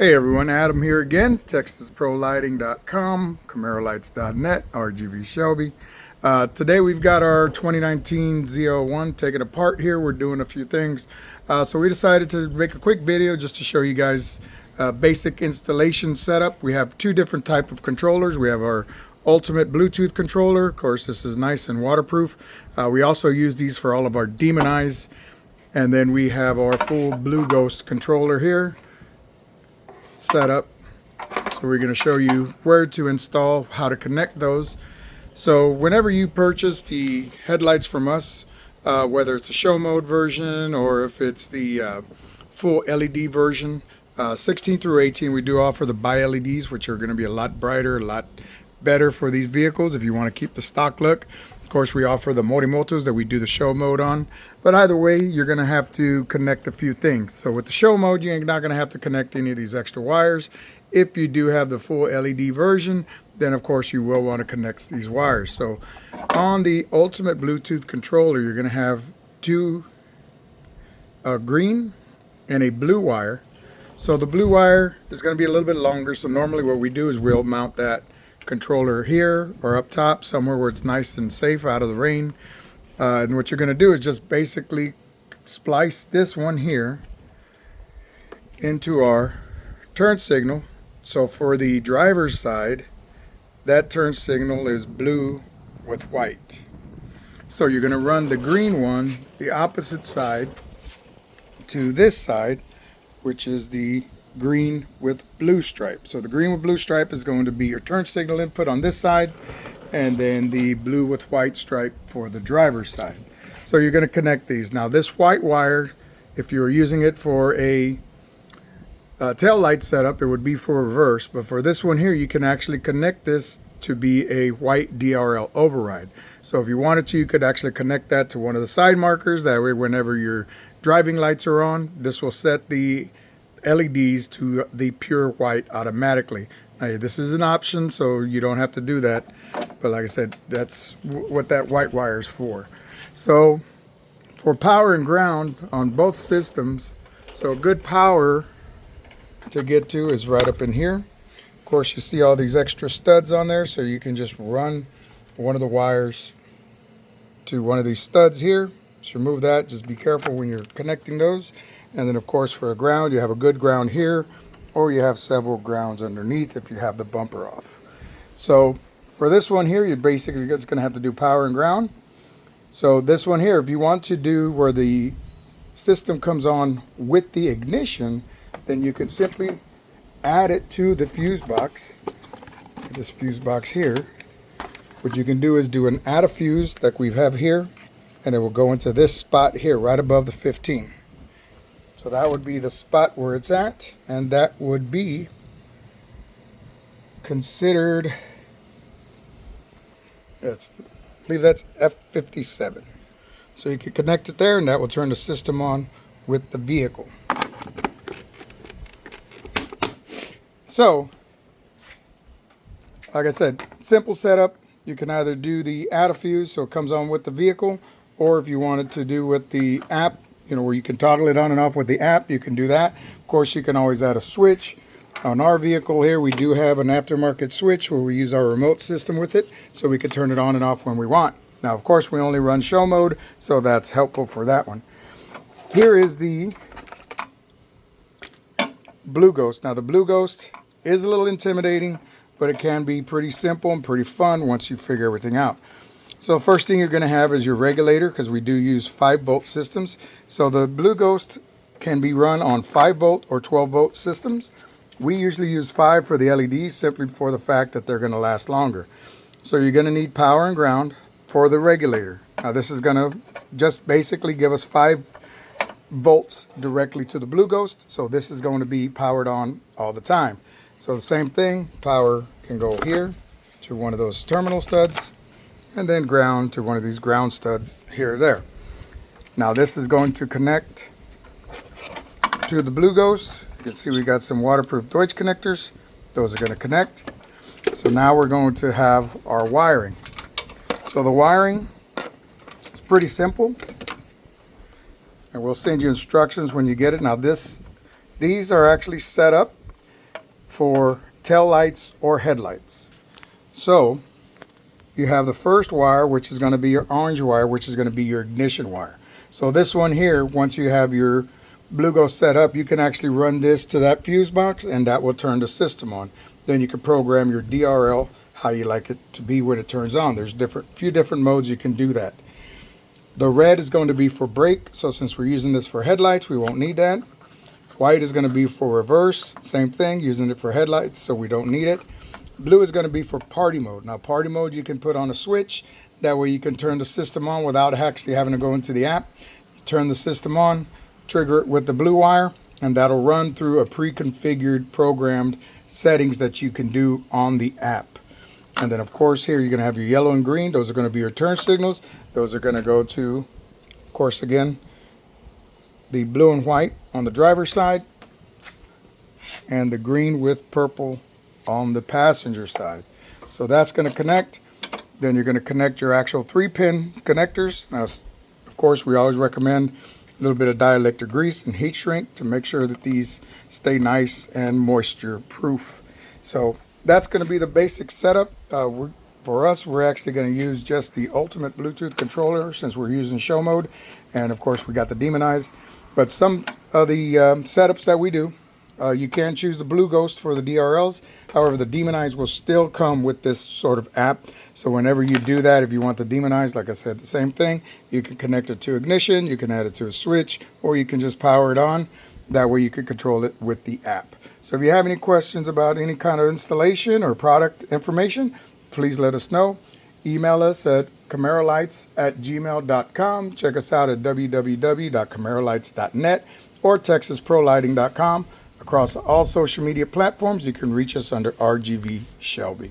Hey everyone, Adam here again, TexasProLighting.com, CamaroLights.net, RGV Shelby. Today we've got our 2019 Z01 taken apart here. We're doing a few things. So we decided to make a quick video just to show you guys basic installation setup. We have two different types of controllers. We have our ultimate Bluetooth controller. Of course, this is nice and waterproof. We also use these for all of our demon eyes. And then we have our full BlueGhozt controller here set up. So we're going to show you where to install, how to connect those. So whenever you purchase the headlights from us, whether it's the show mode version or if it's the full LED version, 16 through 18, we do offer the bi LEDs, which are going to be a lot brighter, a lot better for these vehicles if you want to keep the stock look. Of course, we offer the Morimotos that we do the show mode on, but either way, you're going to have to connect a few things. So with the show mode, you're not going to have to connect any of these extra wires. If you do have the full LED version, then of course you will want to connect these wires. So on the ultimate Bluetooth controller, you're going to have a green and a blue wire. So the blue wire is going to be a little bit longer. So normally what we do is we'll mount that controller here or up top somewhere where it's nice and safe out of the rain. And what you're going to do is just basically splice this one here into our turn signal. So for the driver's side, that turn signal is blue with white. So you're going to run the green one the opposite side to this side, which is the green with blue stripe. So the green with blue stripe is going to be your turn signal input on this side, and then the blue with white stripe for the driver's side. So you're going to connect these. Now this white wire, if you're using it for a tail light setup, it would be for reverse, but for this one here, you can actually connect this to be a white DRL override. So if you wanted to, you could actually connect that to one of the side markers. That way, whenever your driving lights are on, this will set the LEDs to the pure white automatically. Now, this is an option, so you don't have to do that. But like I said, that's what that white wire is for. So for power and ground on both systems, so good power to get to is right up in here. Of course, you see all these extra studs on there, so you can just run one of the wires to one of these studs here. Just remove that. Just be careful when you're connecting those. And then of course for a ground, you have a good ground here, or you have several grounds underneath if you have the bumper off. So for this one here, you're basically just going to have to do power and ground. So this one here, if you want to do where the system comes on with the ignition, then you could simply add it to the fuse box. This fuse box here. What you can do is do an add a fuse like we have here, and it will go into this spot here right above the 15. So that would be the spot where it's at, and that would be considered, I believe that's F57. So you can connect it there, and that will turn the system on with the vehicle. So, like I said, simple setup. You can either do the add a fuse so it comes on with the vehicle, or if you wanted to do with the app, where you can toggle it on and off with the app, you can do that. Of course, you can always add a switch. On our vehicle here, we do have an aftermarket switch where we use our remote system with it, so we can turn it on and off when we want. Now, of course, we only run show mode, so that's helpful for that one. Here is the BlueGhozt. Now, the BlueGhozt is a little intimidating, but it can be pretty simple and pretty fun once you figure everything out. So the first thing you're going to have is your regulator, because we do use 5-volt systems. So the BlueGhozt can be run on 5-volt or 12-volt systems. We usually use 5 for the LEDs simply for the fact that they're going to last longer. So you're going to need power and ground for the regulator. Now this is going to just basically give us 5 volts directly to the BlueGhozt. So this is going to be powered on all the time. So the same thing, power can go here to one of those terminal studs, and then ground to one of these ground studs here or there. Now this is going to connect to the BlueGhozt. You can see we got some waterproof Deutsch connectors. Those are going to connect. So now we're going to have our wiring. So the wiring is pretty simple, and we'll send you instructions when you get it. Now these are actually set up for tail lights or headlights. So you have the first wire, which is going to be your orange wire, which is going to be your ignition wire. So this one here, once you have your BlueGhozt set up, you can actually run this to that fuse box and that will turn the system on. Then you can program your DRL how you like it to be when it turns on. There's few different modes you can do that. The red is going to be for brake, so since we're using this for headlights, we won't need that. White is going to be for reverse, same thing, using it for headlights, so we don't need it. Blue is going to be for party mode. Now party mode you can put on a switch, that way you can turn the system on without actually having to go into the app. You turn the system on, trigger it with the blue wire, and that'll run through a pre-configured programmed settings that you can do on the app. And then of course here you're going to have your yellow and green. Those are going to be your turn signals. Those are going to go to, of course, again, the blue and white on the driver's side and the green with purple on the passenger side. So that's going to connect. Then you're going to connect your actual 3-pin connectors. Now, of course, we always recommend a little bit of dielectric grease and heat shrink to make sure that these stay nice and moisture proof. So that's going to be the basic setup. For us, we're actually going to use just the ultimate Bluetooth controller since we're using show mode. And of course, we got the demonized. But some of the setups that we do, you can choose the BlueGhozt for the DRLs. However, the demonized will still come with this sort of app. So whenever you do that, if you want the demonized, like I said, the same thing. You can connect it to ignition, you can add it to a switch, or you can just power it on. That way you can control it with the app. So if you have any questions about any kind of installation or product information, please let us know. Email us at camarolights@gmail.com. Check us out at www.camarolights.net or texasprolighting.com. Across all social media platforms, you can reach us under RGV Shelby.